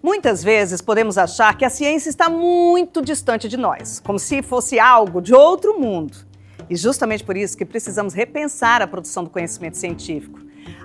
Muitas vezes podemos achar que a ciência está muito distante de nós, como se fosse algo de outro mundo. E justamente por isso que precisamos repensar a produção do conhecimento científico.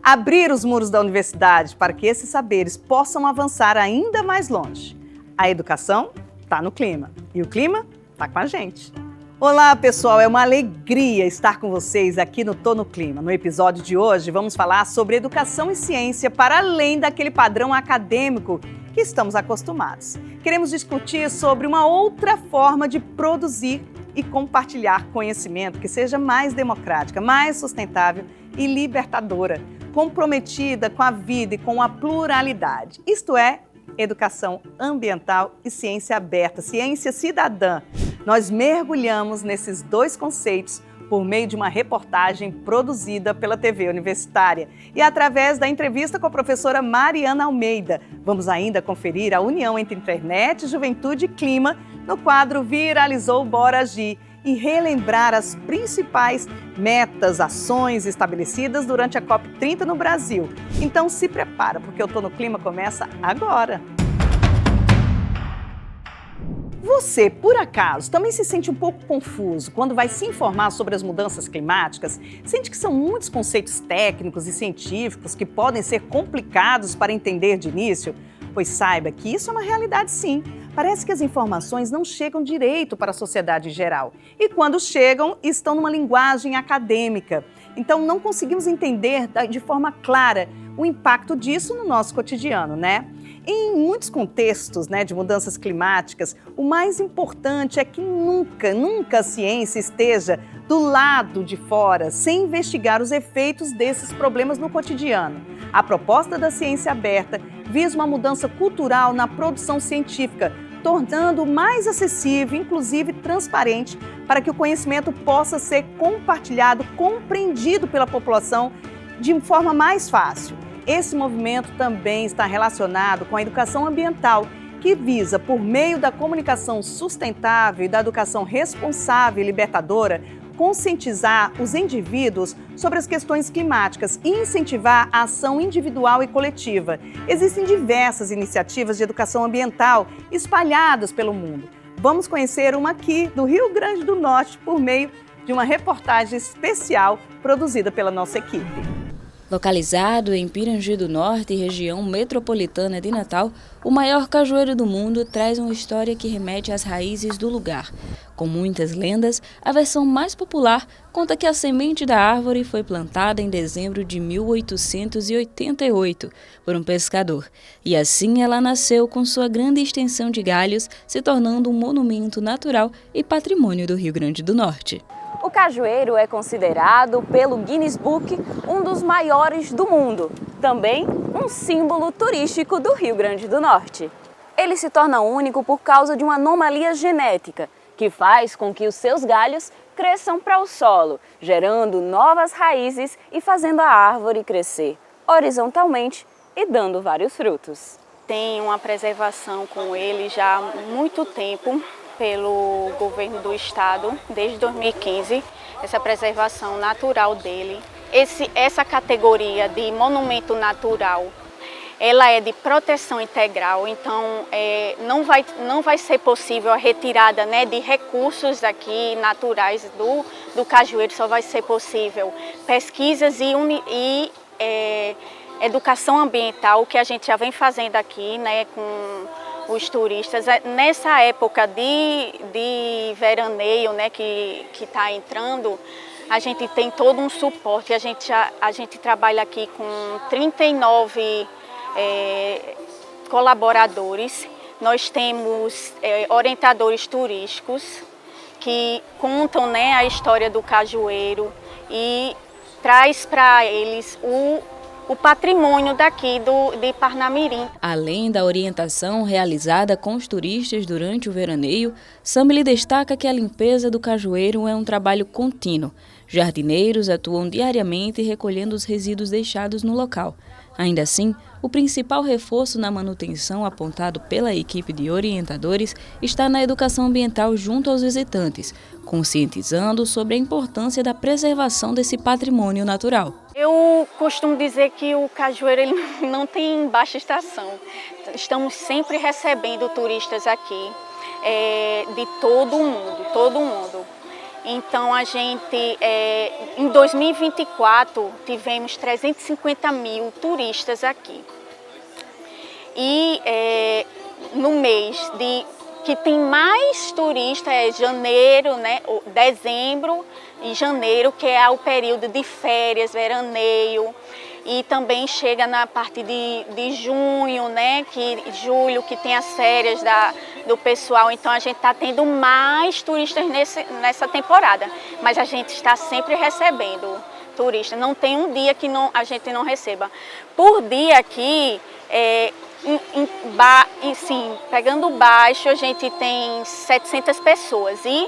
Abrir os muros da universidade para que esses saberes possam avançar ainda mais longe. A educação está no clima e o clima está com a gente. Olá, pessoal! É uma alegria estar com vocês aqui no Tô no Clima. No episódio de hoje, vamos falar sobre educação e ciência para além daquele padrão acadêmico que estamos acostumados. Queremos discutir sobre uma outra forma de produzir e compartilhar conhecimento que seja mais democrática, mais sustentável e libertadora, comprometida com a vida e com a pluralidade. Isto é, educação ambiental e ciência aberta, ciência cidadã. Nós mergulhamos nesses dois conceitos por meio de uma reportagem produzida pela TV Universitária e através da entrevista com a professora Mariana Almeida. Vamos ainda conferir a união entre internet, juventude e clima no quadro Viralizou Bora Agir e relembrar as principais metas, ações estabelecidas durante a COP30 no Brasil. Então se prepara, porque o Tô no Clima começa agora. Você, por acaso, também se sente um pouco confuso quando vai se informar sobre as mudanças climáticas? Sente que são muitos conceitos técnicos e científicos que podem ser complicados para entender de início? Pois saiba que isso é uma realidade sim. Parece que as informações não chegam direito para a sociedade em geral. E quando chegam, estão numa linguagem acadêmica. Então não conseguimos entender de forma clara o impacto disso no nosso cotidiano, né? Em muitos contextos, de mudanças climáticas, o mais importante é que nunca a ciência esteja do lado de fora, sem investigar os efeitos desses problemas no cotidiano. A proposta da ciência aberta visa uma mudança cultural na produção científica, tornando mais acessível, inclusive transparente, para que o conhecimento possa ser compartilhado, compreendido pela população de forma mais fácil. Esse movimento também está relacionado com a educação ambiental, que visa, por meio da comunicação sustentável e da educação responsável e libertadora, conscientizar os indivíduos sobre as questões climáticas e incentivar a ação individual e coletiva. Existem diversas iniciativas de educação ambiental espalhadas pelo mundo. Vamos conhecer uma aqui do Rio Grande do Norte por meio de uma reportagem especial produzida pela nossa equipe. Localizado em Pirangi do Norte, região metropolitana de Natal, o maior cajueiro do mundo traz uma história que remete às raízes do lugar. Com muitas lendas, a versão mais popular conta que a semente da árvore foi plantada em dezembro de 1888 por um pescador. E assim ela nasceu com sua grande extensão de galhos, se tornando um monumento natural e patrimônio do Rio Grande do Norte. O cajueiro é considerado pelo Guinness Book um dos maiores do mundo, também um símbolo turístico do Rio Grande do Norte. Ele se torna único por causa de uma anomalia genética, que faz com que os seus galhos cresçam para o solo, gerando novas raízes e fazendo a árvore crescer horizontalmente e dando vários frutos. Tem uma preservação com ele já há muito tempo, pelo governo do estado, desde 2015, essa preservação natural dele. Essa categoria de monumento natural, ela é de proteção integral, então não vai ser possível a retirada de recursos aqui naturais do cajueiro, só vai ser possível pesquisas e educação ambiental, que a gente já vem fazendo aqui, com os turistas. Nessa época de veraneio, que está entrando, a gente tem todo um suporte. A gente trabalha aqui com 39 colaboradores. Nós temos orientadores turísticos que contam a história do cajueiro e traz para eles o patrimônio daqui de Parnamirim. Além da orientação realizada com os turistas durante o veraneio, Samily destaca que a limpeza do cajueiro é um trabalho contínuo. Jardineiros atuam diariamente recolhendo os resíduos deixados no local. Ainda assim, o principal reforço na manutenção apontado pela equipe de orientadores está na educação ambiental junto aos visitantes, conscientizando sobre a importância da preservação desse patrimônio natural. Eu costumo dizer que o Cajueiro ele não tem baixa estação. Estamos sempre recebendo turistas aqui, de todo mundo. Então, a gente, em 2024, tivemos 350 mil turistas aqui. E no mês que tem mais turistas é janeiro, né, dezembro e janeiro, que é o período de férias, veraneio. E também chega na parte de junho, né, julho, que tem as férias do pessoal. Então a gente está tendo mais turistas nessa temporada. Mas a gente está sempre recebendo turistas. Não tem um dia que a gente não receba. Por dia aqui, pegando baixo, a gente tem 700 pessoas. E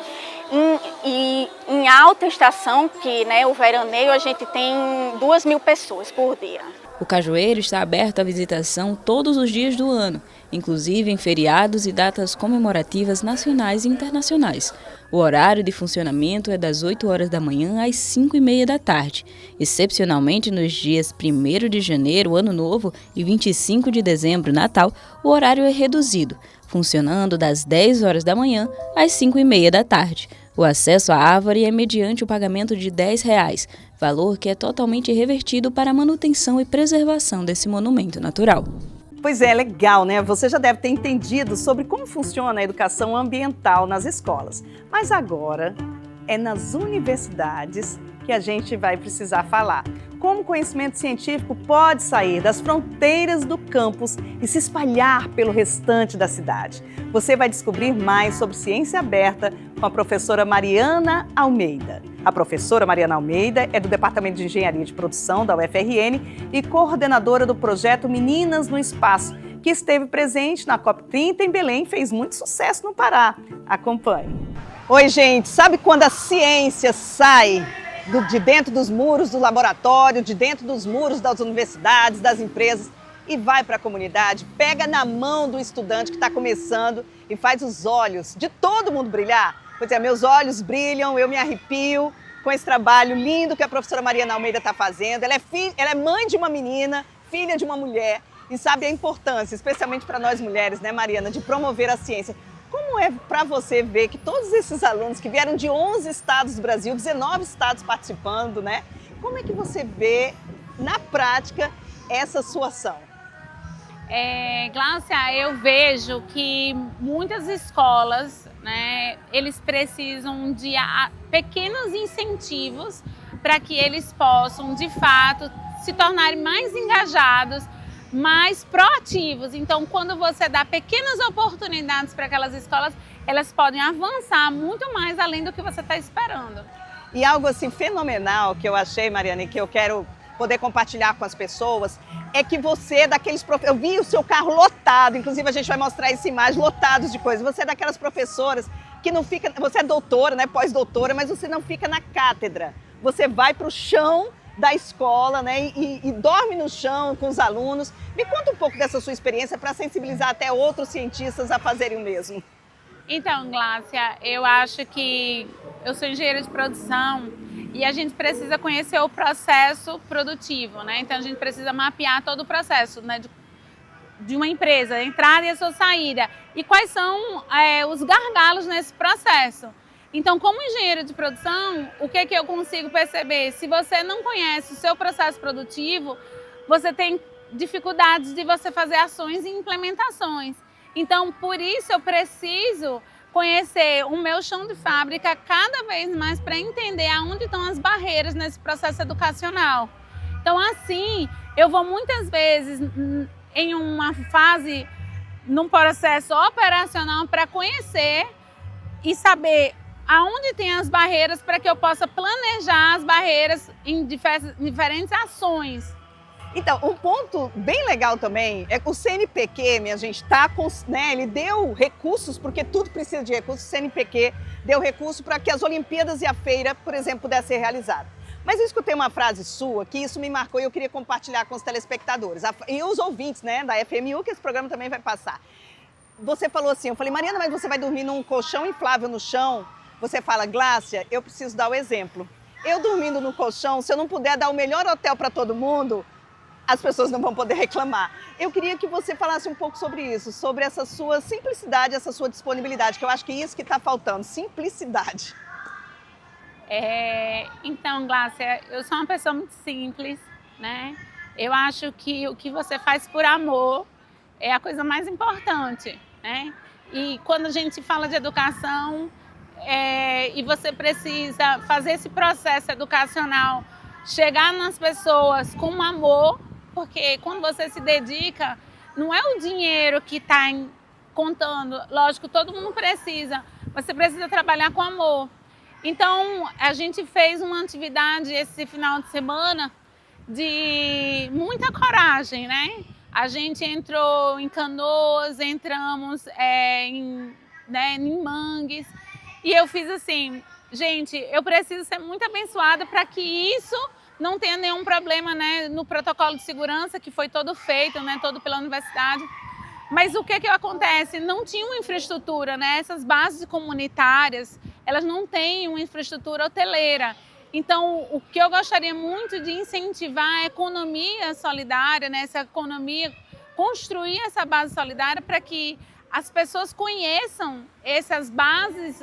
em alta estação, que né, o veraneio, a gente tem 2.000 pessoas por dia. O Cajueiro está aberto à visitação todos os dias do ano, inclusive em feriados e datas comemorativas nacionais e internacionais. O horário de funcionamento é das 8 horas da manhã às 5h30 da tarde. Excepcionalmente, nos dias 1º de janeiro, Ano Novo, e 25 de dezembro, Natal, o horário é reduzido, funcionando das 10 horas da manhã às 5h30 da tarde. O acesso à árvore é mediante o pagamento de R$10, valor que é totalmente revertido para a manutenção e preservação desse monumento natural. Pois é, legal, né? Você já deve ter entendido sobre como funciona a educação ambiental nas escolas. Mas agora é nas universidades que a gente vai precisar falar. Como o conhecimento científico pode sair das fronteiras do campus e se espalhar pelo restante da cidade. Você vai descobrir mais sobre ciência aberta com a professora Mariana Almeida. A professora Mariana Almeida é do Departamento de Engenharia de Produção da UFRN e coordenadora do projeto Meninas no Espaço, que esteve presente na COP30 em Belém e fez muito sucesso no Pará. Acompanhe. Oi, gente, sabe quando a ciência sai de dentro dos muros do laboratório, de dentro dos muros das universidades, das empresas e vai para a comunidade, pega na mão do estudante que está começando e faz os olhos de todo mundo brilhar? Pois é, meus olhos brilham, eu me arrepio com esse trabalho lindo que a professora Mariana Almeida está fazendo. Ela é mãe de uma menina, filha de uma mulher e sabe a importância, especialmente para nós mulheres, né, Mariana, de promover a ciência. Como é para você ver que todos esses alunos que vieram de 11 estados do Brasil, 19 estados participando, né? Como é que você vê na prática essa sua ação? Gláucia, eu vejo que muitas escolas, né, eles precisam de pequenos incentivos para que eles possam, de fato, se tornarem mais engajados, mais proativos. Então, quando você dá pequenas oportunidades para aquelas escolas, elas podem avançar muito mais além do que você está esperando. E algo assim fenomenal que eu achei, Mariana, e que eu quero poder compartilhar com as pessoas, é que você é daqueles eu vi o seu carro lotado, inclusive a gente vai mostrar essa imagem, lotados de coisas. Você é daquelas professoras que não fica, você é doutora, né, pós-doutora, mas você não fica na cátedra. Você vai para o chão da escola, né, e dorme no chão com os alunos. Me conta um pouco dessa sua experiência para sensibilizar até outros cientistas a fazerem o mesmo. Então, Gláucia, eu acho que eu sou engenheira de produção e a gente precisa conhecer o processo produtivo, né? Então a gente precisa mapear todo o processo, né, de uma empresa, a entrada e a sua saída. E quais são os gargalos nesse processo. Então, como engenheiro de produção, o que eu consigo perceber? Se você não conhece o seu processo produtivo, você tem dificuldades de você fazer ações e implementações. Então, por isso eu preciso conhecer o meu chão de fábrica cada vez mais para entender aonde estão as barreiras nesse processo educacional. Então, assim, eu vou muitas vezes em uma fase, num processo operacional para conhecer e saber aonde tem as barreiras para que eu possa planejar as barreiras em diferentes ações. Então, um ponto bem legal também é que o CNPq, minha gente, ele deu recursos, porque tudo precisa de recursos, o CNPq deu recurso para que as Olimpíadas e a feira, por exemplo, pudessem ser realizadas. Mas eu escutei uma frase sua que isso me marcou e eu queria compartilhar com os telespectadores e os ouvintes, né, da FMU, que esse programa também vai passar. Você falou assim, eu falei, Mariana, mas você vai dormir num colchão inflável no chão? Você fala, Glácia, eu preciso dar o exemplo. Eu dormindo no colchão, se eu não puder dar o melhor hotel para todo mundo, as pessoas não vão poder reclamar. Eu queria que você falasse um pouco sobre isso, sobre essa sua simplicidade, essa sua disponibilidade, que eu acho que é isso que está faltando, simplicidade. Então, Glácia, eu sou uma pessoa muito simples, né? Eu acho que o que você faz por amor é a coisa mais importante, né? E quando a gente fala de educação, e você precisa fazer esse processo educacional, chegar nas pessoas com amor, porque quando você se dedica, não é o dinheiro que está contando, lógico, todo mundo precisa, você precisa trabalhar com amor. Então, a gente fez uma atividade esse final de semana de muita coragem, né? A gente entrou em Canoas, entramos em mangues, e eu fiz assim, gente, eu preciso ser muito abençoada para que isso não tenha nenhum problema, né, no protocolo de segurança que foi todo feito, né, todo pela universidade. Mas o que acontece? Não tinha uma infraestrutura, né? Essas bases comunitárias, elas não têm uma infraestrutura hoteleira. Então, o que eu gostaria muito de incentivar é a economia solidária, né? Essa economia, construir essa base solidária para que as pessoas conheçam essas bases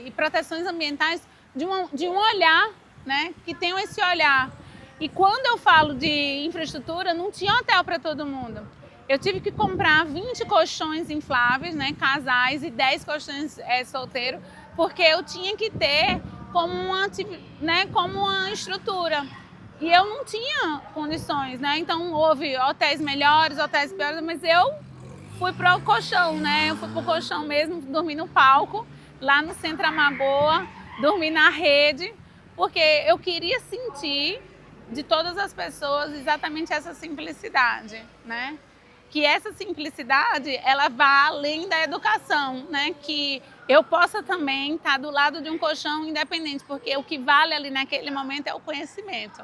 e proteções ambientais de um olhar, né? Que tenham esse olhar. E quando eu falo de infraestrutura, não tinha hotel para todo mundo. Eu tive que comprar 20 colchões infláveis, né, casais, e 10 colchões solteiros, porque eu tinha que ter como uma estrutura. E eu não tinha condições, né? Então houve hotéis melhores, hotéis piores, mas eu fui para o colchão, né? Eu fui para o colchão mesmo, dormi no palco, lá no Centro Amagoa, dormi na rede, porque eu queria sentir de todas as pessoas exatamente essa simplicidade, né? Que essa simplicidade, ela vá além da educação, né? Que eu possa também estar do lado de um colchão independente, porque o que vale ali naquele momento é o conhecimento.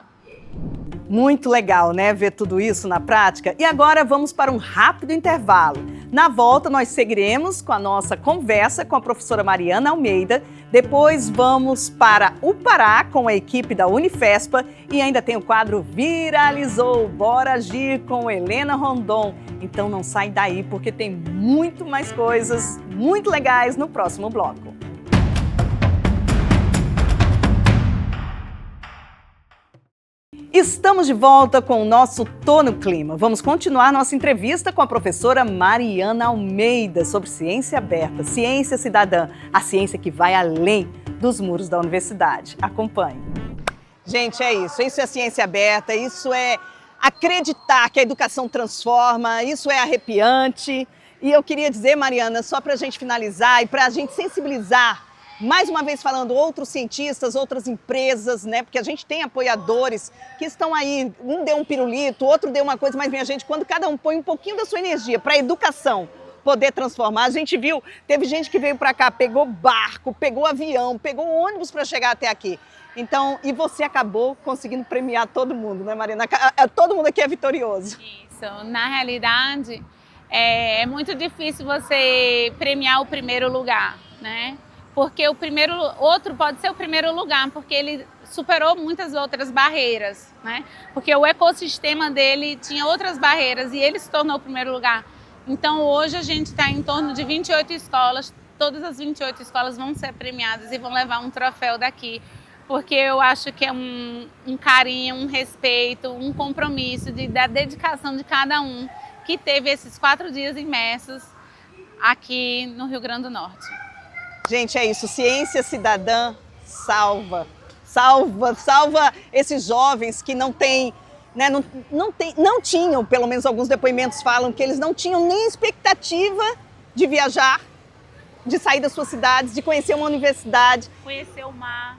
Muito legal, né, ver tudo isso na prática. E agora vamos para um rápido intervalo. Na volta, nós seguiremos com a nossa conversa com a professora Mariana Almeida. Depois vamos para o Pará com a equipe da Unifespa e ainda tem o quadro Viralizou, Bora Agir com Helena Rondon. Então não sai daí porque tem muito mais coisas muito legais no próximo bloco. Estamos de volta com o nosso Tô no Clima. Vamos continuar nossa entrevista com a professora Mariana Almeida sobre ciência aberta, ciência cidadã, a ciência que vai além dos muros da universidade. Acompanhe. Gente, é isso é ciência aberta, isso é acreditar que a educação transforma, isso é arrepiante. E eu queria dizer, Mariana, só para a gente finalizar e para a gente sensibilizar, mais uma vez falando, outros cientistas, outras empresas, né? Porque a gente tem apoiadores que estão aí, um deu um pirulito, outro deu uma coisa, mas minha gente, quando cada um põe um pouquinho da sua energia para a educação poder transformar, a gente viu, teve gente que veio para cá, pegou barco, pegou avião, pegou ônibus para chegar até aqui. Então, e você acabou conseguindo premiar todo mundo, né, Mariana? Todo mundo aqui é vitorioso. Isso, na realidade, é muito difícil você premiar o primeiro lugar, né? Porque outro pode ser o primeiro lugar, porque ele superou muitas outras barreiras, né? Porque o ecossistema dele tinha outras barreiras e ele se tornou o primeiro lugar. Então hoje a gente está em torno de 28 escolas, todas as 28 escolas vão ser premiadas e vão levar um troféu daqui, porque eu acho que é um carinho, um respeito, um compromisso da dedicação de cada um que teve esses 4 dias imersos aqui no Rio Grande do Norte. Gente, é isso, ciência cidadã salva esses jovens que não têm, né, não tinham, pelo menos alguns depoimentos falam que eles não tinham nem expectativa de viajar, de sair das suas cidades, de conhecer uma universidade.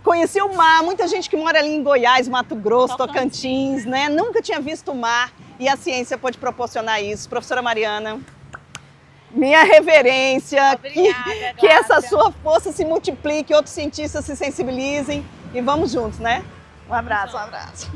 Conhecer o mar, muita gente que mora ali em Goiás, Mato Grosso, Tocantins, né, nunca tinha visto o mar e a ciência pode proporcionar isso. Professora Mariana, minha reverência, obrigada, que essa sua força se multiplique, outros cientistas se sensibilizem e vamos juntos, né? Um abraço, um abraço.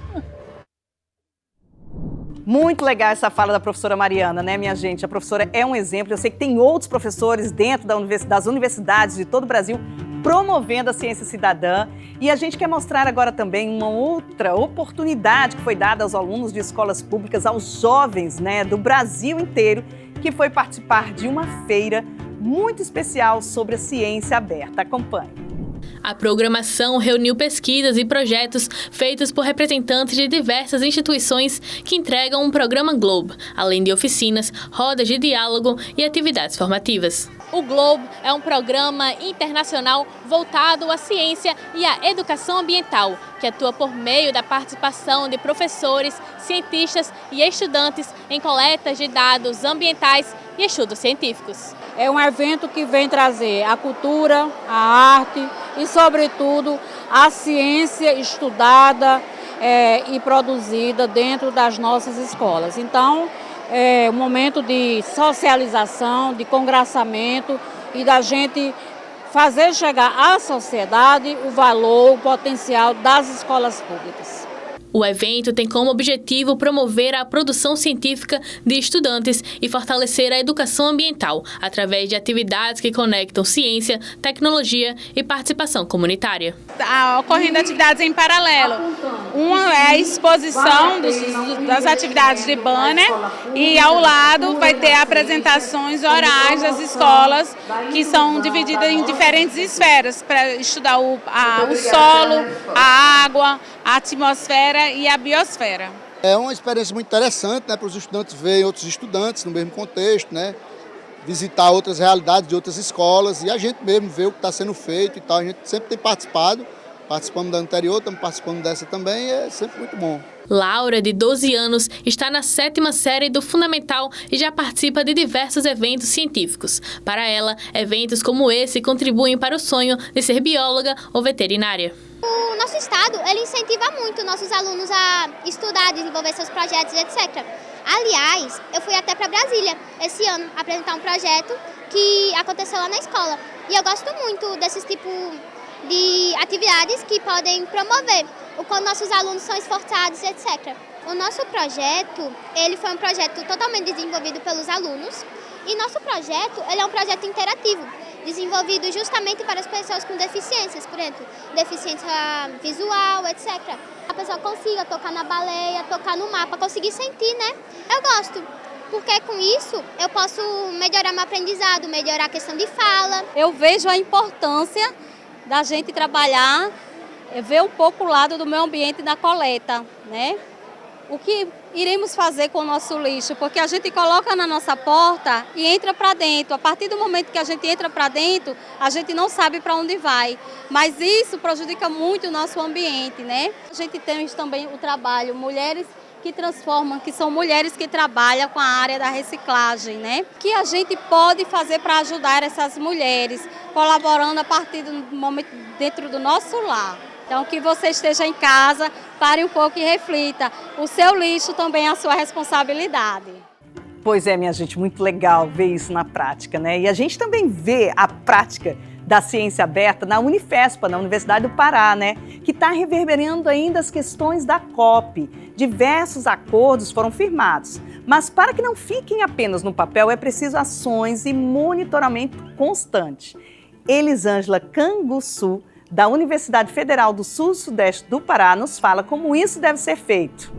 Muito legal essa fala da professora Mariana, né, minha gente? A professora é um exemplo. Eu sei que tem outros professores dentro das universidades de todo o Brasil promovendo a ciência cidadã. E a gente quer mostrar agora também uma outra oportunidade que foi dada aos alunos de escolas públicas, aos jovens, né, do Brasil inteiro, que foi participar de uma feira muito especial sobre a ciência aberta. Acompanhe. A programação reuniu pesquisas e projetos feitos por representantes de diversas instituições que entregam um programa Globo, além de oficinas, rodas de diálogo e atividades formativas. O Globo é um programa internacional voltado à ciência e à educação ambiental, que atua por meio da participação de professores, cientistas e estudantes em coletas de dados ambientais e estudos científicos. É um evento que vem trazer a cultura, a arte e, sobretudo, a ciência estudada e produzida dentro das nossas escolas. Então, é um momento de socialização, de congraçamento e da gente fazer chegar à sociedade o valor, o potencial das escolas públicas. O evento tem como objetivo promover a produção científica de estudantes e fortalecer a educação ambiental através de atividades que conectam ciência, tecnologia e participação comunitária. Ocorrendo atividades em paralelo. Uma é a exposição das atividades de banner e ao lado vai ter apresentações orais das escolas que são divididas em diferentes esferas para estudar o solo, a água, a atmosfera e a biosfera. É uma experiência muito interessante, né, para os estudantes verem outros estudantes no mesmo contexto, né, visitar outras realidades de outras escolas e a gente mesmo ver o que está sendo feito e tal. A gente sempre tem participamos da anterior, estamos participando dessa também, é sempre muito bom. Laura, de 12 anos, está na 7ª série do Fundamental e já participa de diversos eventos científicos. Para ela, eventos como esse contribuem para o sonho de ser bióloga ou veterinária. O nosso estado, ele incentiva muito nossos alunos a estudar, desenvolver seus projetos, etc. Aliás, eu fui até para Brasília esse ano apresentar um projeto que aconteceu lá na escola. E eu gosto muito desses tipos de atividades que podem promover o quanto nossos alunos são esforçados, etc. O nosso projeto, ele foi um projeto totalmente desenvolvido pelos alunos e nosso projeto, ele é um projeto interativo, desenvolvido justamente para as pessoas com deficiências, por exemplo, deficiência visual, etc. A pessoa consiga tocar na baleia, tocar no mapa, conseguir sentir, né? Eu gosto, porque com isso eu posso melhorar meu aprendizado, melhorar a questão de fala. Eu vejo a importância da gente trabalhar, ver um pouco o lado do meio ambiente na coleta, né? O que iremos fazer com o nosso lixo, porque a gente coloca na nossa porta e entra para dentro. A partir do momento que a gente entra para dentro, a gente não sabe para onde vai. Mas isso prejudica muito o nosso ambiente, né? A gente tem também o trabalho Mulheres que Transformam, que são mulheres que trabalham com a área da reciclagem, né? O que a gente pode fazer para ajudar essas mulheres, colaborando a partir do momento dentro do nosso lar. Então, que você esteja em casa, pare um pouco e reflita. O seu lixo também é a sua responsabilidade. Pois é, minha gente, muito legal ver isso na prática, né? E a gente também vê a prática da ciência aberta na Unifespa, na Universidade do Pará, né? Que está reverberando ainda as questões da COP. Diversos acordos foram firmados, mas para que não fiquem apenas no papel, é preciso ações e monitoramento constante. Elisângela Canguçu, da Universidade Federal do Sul-Sudeste do Pará, nos fala como isso deve ser feito.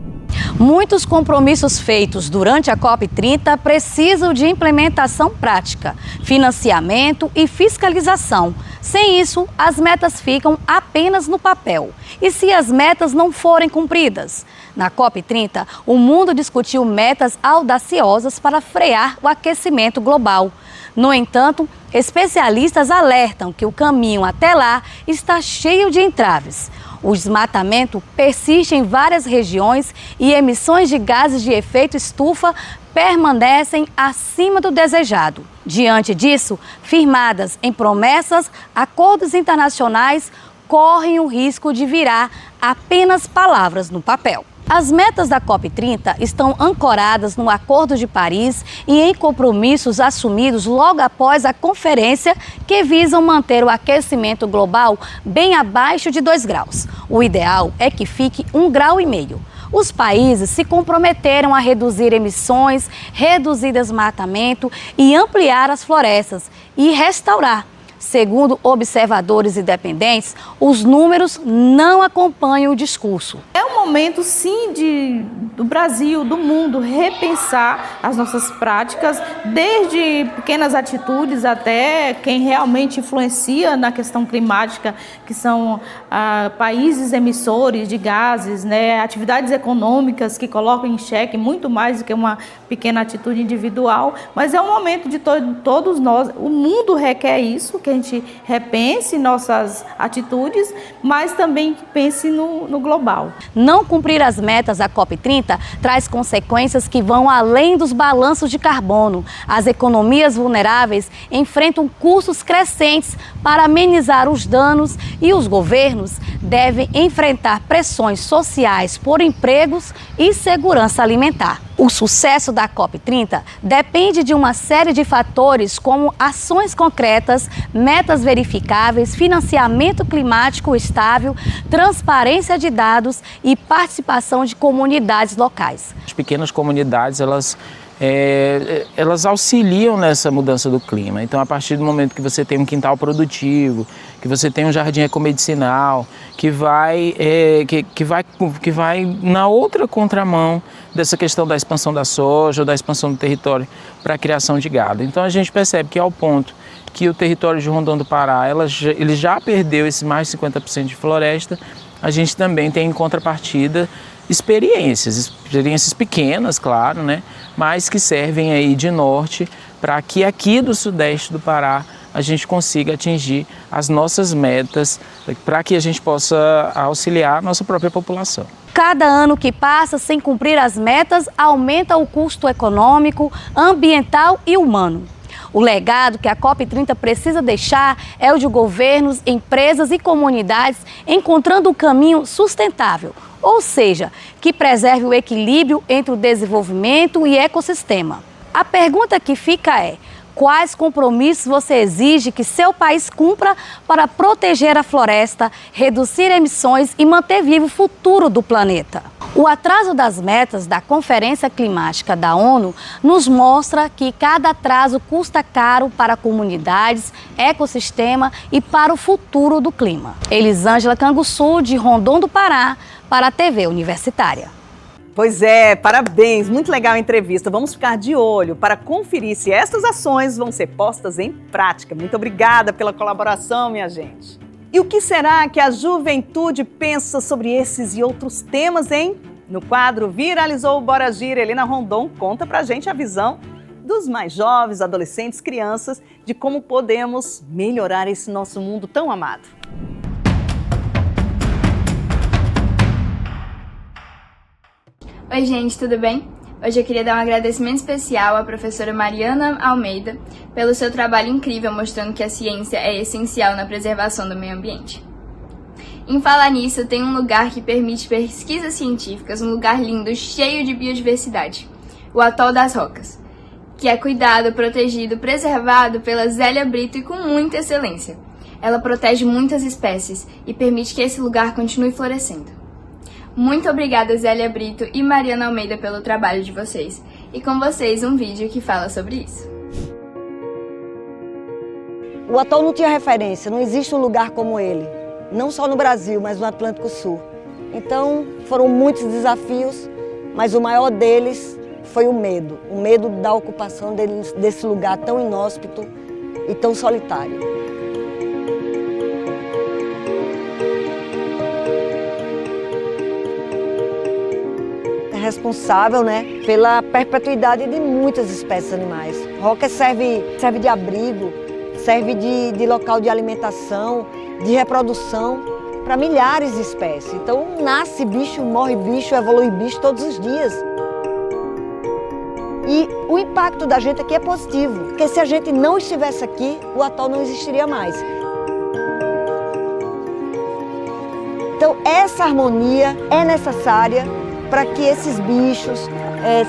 Muitos compromissos feitos durante a COP30 precisam de implementação prática, financiamento e fiscalização. Sem isso, as metas ficam apenas no papel. E se as metas não forem cumpridas? Na COP30, o mundo discutiu metas audaciosas para frear o aquecimento global. No entanto, especialistas alertam que o caminho até lá está cheio de entraves. O desmatamento persiste em várias regiões e emissões de gases de efeito estufa permanecem acima do desejado. Diante disso, firmadas em promessas, acordos internacionais correm o risco de virar apenas palavras no papel. As metas da COP30 estão ancoradas no Acordo de Paris e em compromissos assumidos logo após a conferência que visam manter o aquecimento global bem abaixo de 2 graus. O ideal é que fique 1,5 graus. Os países se comprometeram a reduzir emissões, reduzir desmatamento e ampliar as florestas e restaurar. Segundo observadores independentes, os números não acompanham o discurso. É um momento, sim, do Brasil, do mundo, repensar as nossas práticas, desde pequenas atitudes até quem realmente influencia na questão climática, que são países emissores de gases, né, atividades econômicas que colocam em xeque muito mais do que uma pequena atitude individual. Mas é um momento de todos nós, o mundo requer isso, que a gente repense nossas atitudes, mas também pense no global. Não cumprir as metas da COP30 traz consequências que vão além dos balanços de carbono. As economias vulneráveis enfrentam custos crescentes para amenizar os danos e os governos devem enfrentar pressões sociais por empregos e segurança alimentar. O sucesso da COP30 depende de uma série de fatores como ações concretas, metas verificáveis, financiamento climático estável, transparência de dados e participação de comunidades locais. As pequenas comunidades, elas auxiliam nessa mudança do clima. Então, a partir do momento que você tem um quintal produtivo, que você tem um jardim ecomedicinal, que vai na outra contramão dessa questão da expansão da soja ou da expansão do território para a criação de gado. Então, a gente percebe que ao ponto que o território de Rondon do Pará, ele já perdeu esse mais de 50% de floresta, a gente também tem em contrapartida experiências pequenas, claro, né? Mas que servem aí de norte para que aqui do sudeste do Pará a gente consiga atingir as nossas metas, para que a gente possa auxiliar a nossa própria população. Cada ano que passa sem cumprir as metas aumenta o custo econômico, ambiental e humano. O legado que a COP30 precisa deixar é o de governos, empresas e comunidades encontrando um caminho sustentável, ou seja, que preserve o equilíbrio entre o desenvolvimento e ecossistema. A pergunta que fica é: quais compromissos você exige que seu país cumpra para proteger a floresta, reduzir emissões e manter vivo o futuro do planeta? O atraso das metas da Conferência Climática da ONU nos mostra que cada atraso custa caro para comunidades, ecossistema e para o futuro do clima. Elisângela Canguçu, de Rondon do Pará, para a TV Universitária. Pois é, parabéns, muito legal a entrevista. Vamos ficar de olho para conferir se estas ações vão ser postas em prática. Muito obrigada pela colaboração, minha gente. E o que será que a juventude pensa sobre esses e outros temas, hein? No quadro Viralizou o Bora Gira, Helena Rondon conta pra gente a visão dos mais jovens, adolescentes, crianças, de como podemos melhorar esse nosso mundo tão amado. Oi gente, tudo bem? Hoje eu queria dar um agradecimento especial à professora Mariana Almeida pelo seu trabalho incrível mostrando que a ciência é essencial na preservação do meio ambiente. Em falar nisso, tem um lugar que permite pesquisas científicas, um lugar lindo, cheio de biodiversidade, o Atol das Rocas, que é cuidado, protegido, preservado pela Zélia Brito e com muita excelência. Ela protege muitas espécies e permite que esse lugar continue florescendo. Muito obrigada, Zélia Brito e Mariana Almeida, pelo trabalho de vocês. E com vocês, um vídeo que fala sobre isso. O atol não tinha referência, não existe um lugar como ele. Não só no Brasil, mas no Atlântico Sul. Então, foram muitos desafios, mas o maior deles foi o medo da ocupação desse lugar tão inóspito e tão solitário. Responsável, né, pela perpetuidade de muitas espécies animais. Roca serve de abrigo, serve de local de alimentação, de reprodução para milhares de espécies. Então nasce bicho, morre bicho, evolui bicho todos os dias. E o impacto da gente aqui é positivo, porque se a gente não estivesse aqui, o atol não existiria mais. Então essa harmonia é necessária para que esses bichos,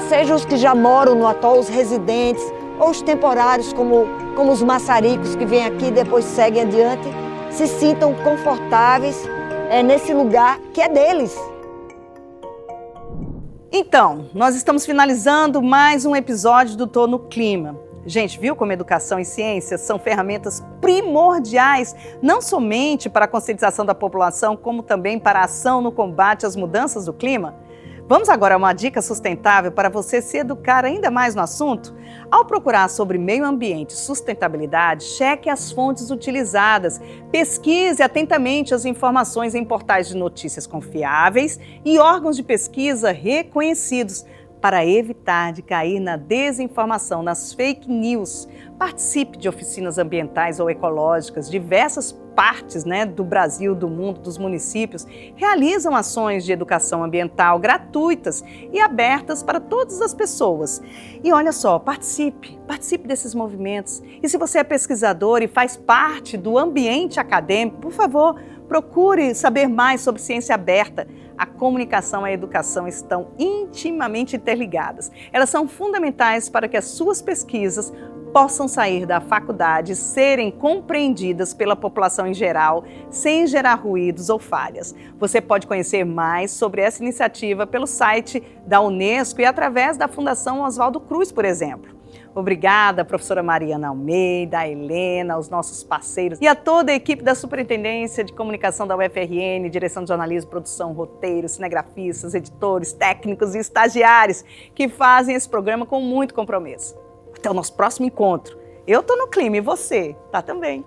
sejam os que já moram no atol, os residentes, ou os temporários, como os maçaricos que vêm aqui e depois seguem adiante, se sintam confortáveis nesse lugar que é deles. Então, nós estamos finalizando mais um episódio do Tô no Clima. Gente, viu como educação e ciência são ferramentas primordiais, não somente para a conscientização da população, como também para a ação no combate às mudanças do clima? Vamos agora a uma dica sustentável para você se educar ainda mais no assunto? Ao procurar sobre meio ambiente e sustentabilidade, cheque as fontes utilizadas, pesquise atentamente as informações em portais de notícias confiáveis e órgãos de pesquisa reconhecidos, para evitar de cair na desinformação, nas fake news. Participe de oficinas ambientais ou ecológicas. Diversas partes do Brasil, do mundo, dos municípios realizam ações de educação ambiental gratuitas e abertas para todas as pessoas. E olha só, participe desses movimentos. E se você é pesquisador e faz parte do ambiente acadêmico, por favor, procure saber mais sobre ciência aberta. A comunicação e a educação estão intimamente interligadas. Elas são fundamentais para que as suas pesquisas possam sair da faculdade e serem compreendidas pela população em geral, sem gerar ruídos ou falhas. Você pode conhecer mais sobre essa iniciativa pelo site da Unesco e através da Fundação Oswaldo Cruz, por exemplo. Obrigada, professora Mariana Almeida, a Helena, aos nossos parceiros e a toda a equipe da Superintendência de Comunicação da UFRN, Direção de Jornalismo, Produção, Roteiro, cinegrafistas, editores, técnicos e estagiários que fazem esse programa com muito compromisso. Até o nosso próximo encontro. Eu tô no clima e você tá também.